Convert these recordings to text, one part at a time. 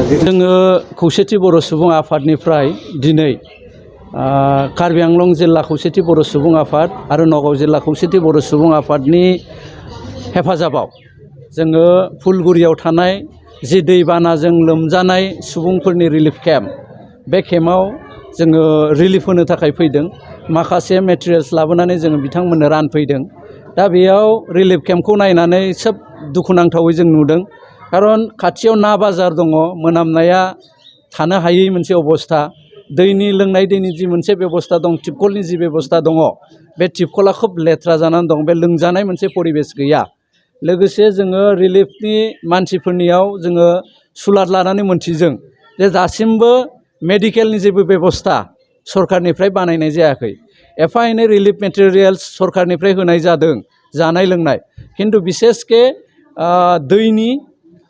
जोङो खौसेथि बर' सुबुं आफादनिफ्राय दिनै कार्बि आंलं जिल्ला खौसेथि बर' सुबुं आफाद आरो नगाव जिल्ला खौसेथि बर' सुबुं आफादनि हेफाजाबाव जोङो फुलगुरियाव थानाय जि दैबानाजों लोमजानाय सुबुंफोरनि रिलिफ केम्प बे केम्पआव जोङो रिलिफ होनो थाखाय फैदों। माखासे मेटेरियल्स लाबोनानै जोङो बिथांमोननो रानफैदों। दा बेयाव रिलिफ केम्पखौ नायनानै सोब दुखुनांथावै जों नुदों। खारन खाथियाव ना बाजार दङ, मोनामनाया थानो हायै मोनसे अबस्था। दैनि लोंनाय दैनि जि मोनसे बेबस्था दं, टिपकलनि जि बेबस्था दङ, बे टिपकला खोब लेथ्रा जानानै दं। बे लोंजानाय मोनसे परिबेस गैया। लोगोसे जोङो रिलिफनि मानसिफोरनियाव जोङो सुलाद लानानै मोनथिदों जे दासिमबो मेडिकेलनि जेबो बेबस्था सरकारनिफ्राय बानायनाय जायाखै। एफा एनै रिलिफ मेटेरियल्स सरकारनिफ्राय होनाय जादों, जानाय लोंनाय, खिन्थु बिसेसके दैनि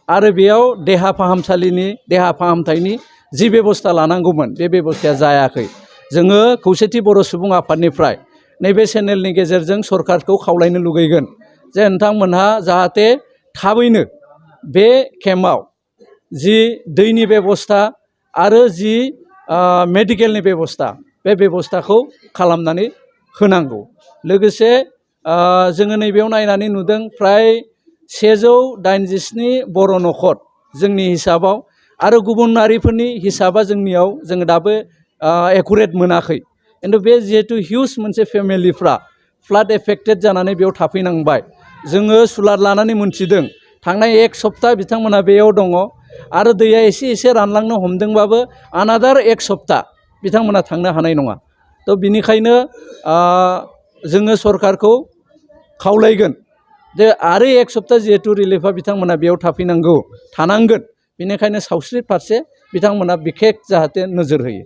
आरो बेयाव देहा फाहामथायनि जि बेबस्था लानांगौमोन बे बेबस्थाया जायाखै। जोङो खौसेथि बर' सुबुं आफादनिफ्राय नैबे चेनेलनि गेजेरजों सरकारखौ खावलायनो लुगैगोन जे नोंथांमोनहा जाहाथे थाबैनो बे केम्पआव जि दैनि बेबस्था आरो जि मेडिकेलनि बेबस्था, बे बेबस्थाखौ खालामनानै होनांगौ। लोगोसे जोङो नैबेयाव नायनानै नुदों फ्राय 187 बर' न'खर जोंनि हिसाबाव, आरो गुबुनारिफोरनि हिसाबा जोंनियाव जोङो दाबो एकुरेट मोनाखै। खिन्थु बे जिहेतु हिउज मोनसे फेमिलिफ्रा फ्लाड एफेक्टेड जानानै बेयाव थाफैनांबाय। जोङो सुलाद लानानै मोनथिदों थांनाय एक सप्ता बिथांमोना बेयाव दङ, आरो दैया एसे एसे रानलांनो हमदोंबाबो आनादार एक सप्ता बिथांमोना थांनो हानाय नङा। थ' बिनिखायनो जोङो सरकारखौ खावलायगोन जे आरो एक सप्ता जिहेतु रिलिफा बिथांमोना बेयाव थानांगोन, बेनिखायनो सावस्रि फारसे बिथांमोना बिखेक जाहाथे नोजोर होयो।